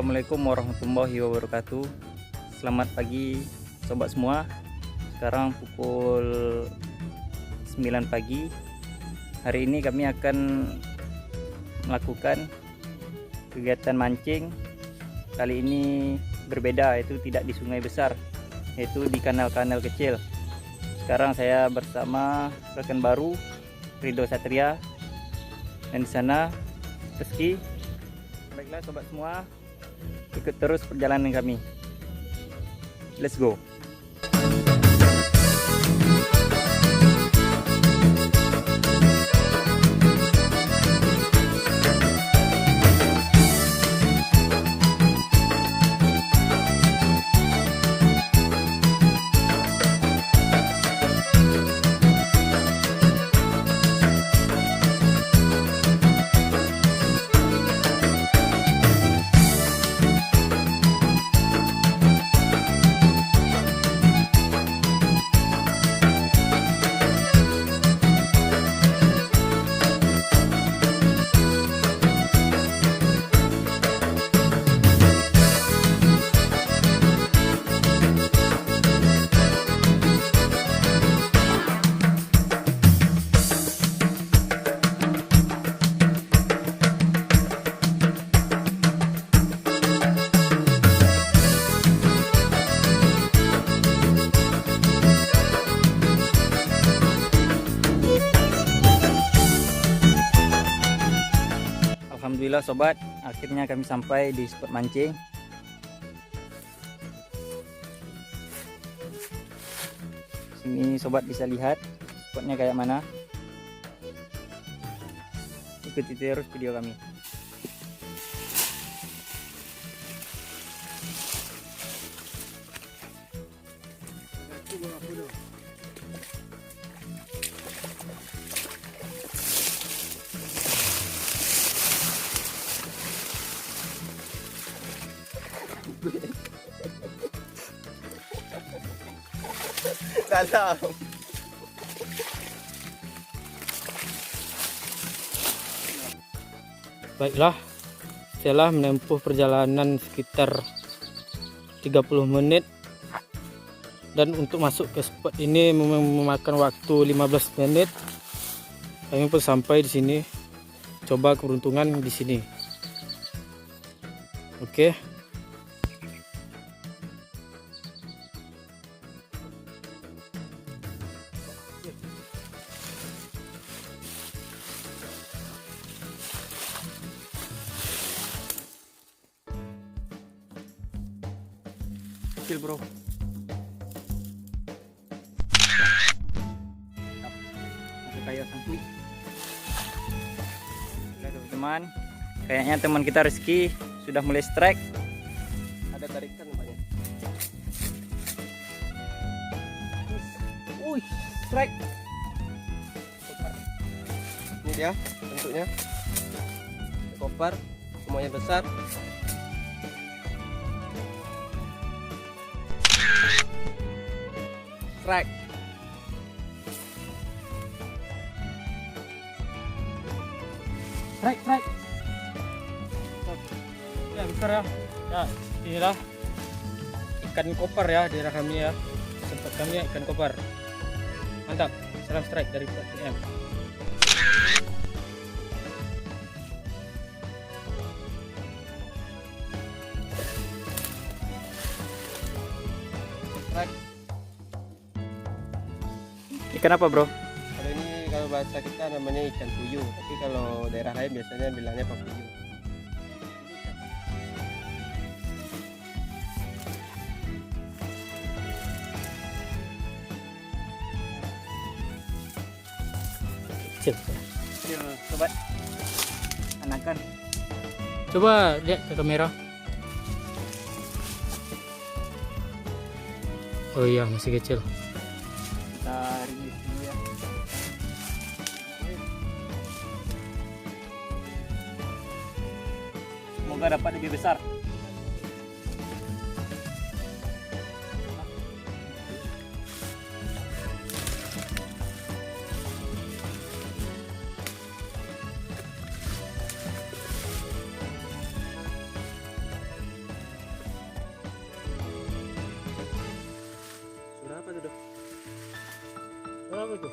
Assalamualaikum warahmatullahi wabarakatuh. Selamat pagi sobat semua. Sekarang pukul 9 pagi. Hari ini kami akan melakukan kegiatan mancing. Kali ini berbeda, yaitu tidak di sungai besar, yaitu di kanal-kanal kecil. Sekarang saya bersama rekan baru Rido Satria, dan di sana Rizky. Baiklah sobat semua, ikut terus perjalanan kami. Let's go. Alhamdulillah sobat, akhirnya kami sampai di spot mancing. Sini sobat bisa lihat spotnya kayak mana. Ikuti terus video kami. Dalam. Baiklah, setelah menempuh perjalanan sekitar 30 menit dan untuk masuk ke spot ini memakan waktu 15 menit, kami pun sampai di sini. Coba keberuntungan di sini. Oke. Kecil bro. Masih kayak sangkui. Oke teman-teman, kayaknya teman kita Rizky sudah mulai strike. Ada tarikan nampaknya. Wih, strike. Ini dia bentuknya. Koper, semuanya besar. Strike. Strike. Ya besar ya. Ya inilah ikan koper ya daerah kami ya. Tempat kami ya ikan koper. Mantap. Salam strike dari PM. Strike. Ikan apa bro? Kalau ini kalau bahasa kita namanya ikan puyuh, tapi kalau daerah lain biasanya bilangnya papuyuh. Kecil. Kecil sobat. Anakan. Coba lihat ke kamera. Oh iya, masih kecil. Kita rilis dulu ya. Semoga dapat lebih besar. Apa itu?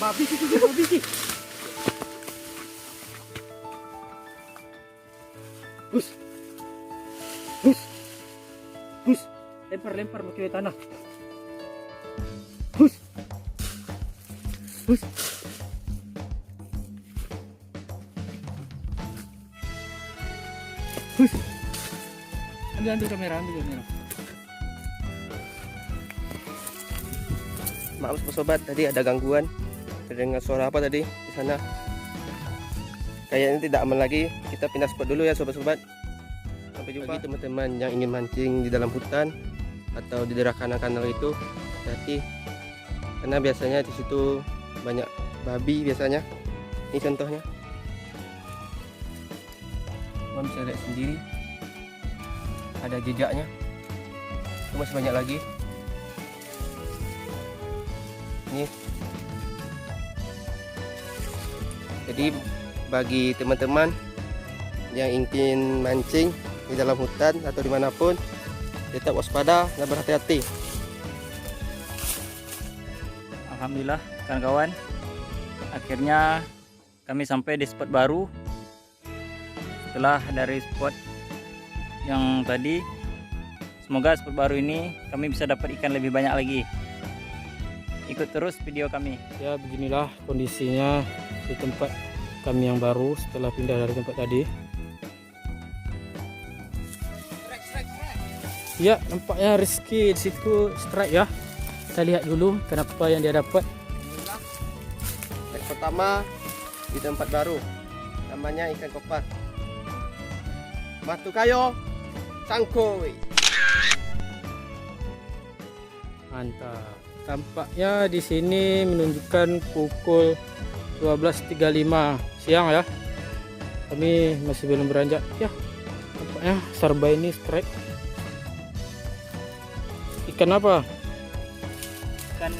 Babi sih, babi sih. Gus. Gus. Gus. Lempar pakai tanah. Gus. Gus. Gus. Ambil kamera. Maaf sobat, tadi ada gangguan. Terdengar suara apa tadi di sana? Kayaknya tidak aman lagi. Kita pindah spot dulu ya sobat-sobat. Sampai jumpa. Bagi teman-teman yang ingin mancing di dalam hutan atau di daerah kanal-kanal itu, hati-hati. Karena biasanya di situ banyak babi biasanya. Ini contohnya. Teman bisa lihat sendiri. Ada jejaknya. Itu masih banyak lagi. Ini. Jadi bagi teman-teman yang ingin mancing di dalam hutan atau dimanapun, tetap waspada dan berhati-hati. Alhamdulillah kawan-kawan, akhirnya kami sampai di spot baru. Setelah dari spot yang tadi, semoga spot baru ini kami bisa dapat ikan lebih banyak lagi. Ikut terus video kami. Ya, beginilah kondisinya di tempat kami yang baru setelah pindah dari tempat tadi. Ya, nampaknya Rizky di situ strike ya. Kita lihat dulu kenapa yang dia dapat. Yang pertama di tempat baru, namanya ikan kopar. Matu kayo, sangkoi. Mantap. Tampaknya di sini menunjukkan pukul 12.35 siang ya. Kami masih belum beranjak ya. Tampaknya Sarba ini strike. Ikan apa? Ikan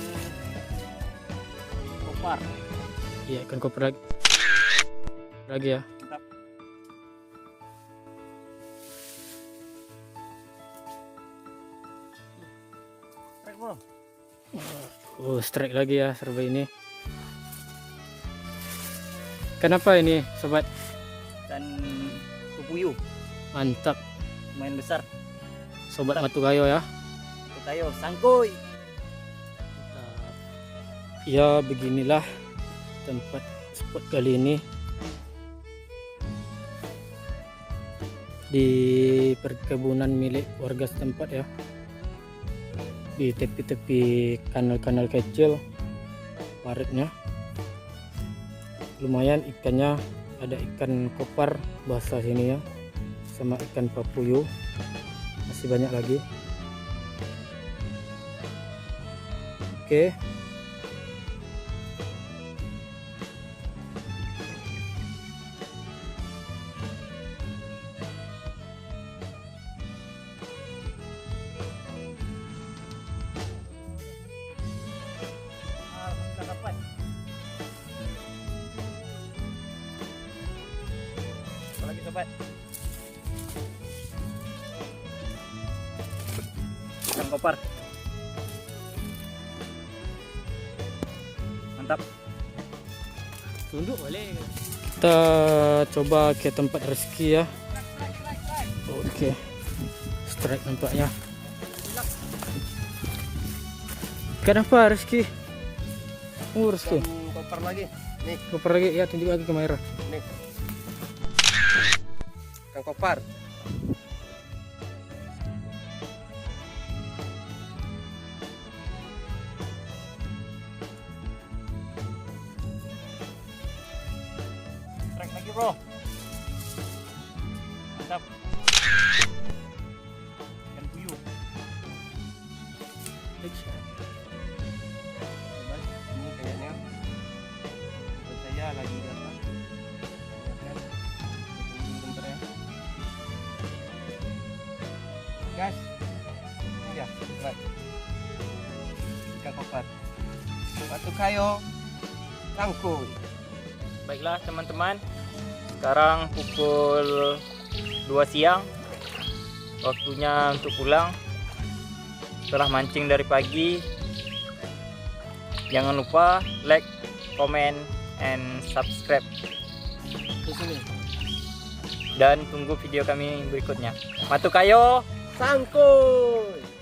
kopar. Iya, ikan kopar lagi ya. Mantap. Strike bro. Oh, strike lagi ya Sarba ini. Kenapa ini sobat? Dan pupuyuh Mantap. lumayan besar. Sobat Matu Kayo ya. Tayo sangkoi. Ya, beginilah tempat spot kali ini di perkebunan milik warga setempat ya, di tepi-tepi kanal-kanal kecil. Paritnya lumayan, ikannya ada ikan kopar bahasa sini ya, sama ikan papuyuh, masih banyak lagi. Oke. Alhamdulillah dapat. Apa lagi sobat? Ikan kopar. Mantap. Tunduk boleh. Kita coba ke tempat Rizky ya. Oke. Strike nampaknya. Kenapa Rizky? Rizky. Kopar lagi. Nih, Kopar lagi ya, tunjuk lagi ke kamera. nih. Ikan kopar. Strike lagi bro. Mantap. Ikan puyuh. Sobat, ini kayaknya buat saya lagi apa? Kan? Bentar ya. Guys, ini dia, lihat. Ikan kopar. Batu kayo, sangkoi. Baiklah teman-teman, sekarang pukul 2 siang, waktunya untuk pulang. Setelah mancing dari pagi, jangan lupa like, comment, and subscribe. Di sini. Dan tunggu video kami berikutnya. Matu kayo! Sangkut.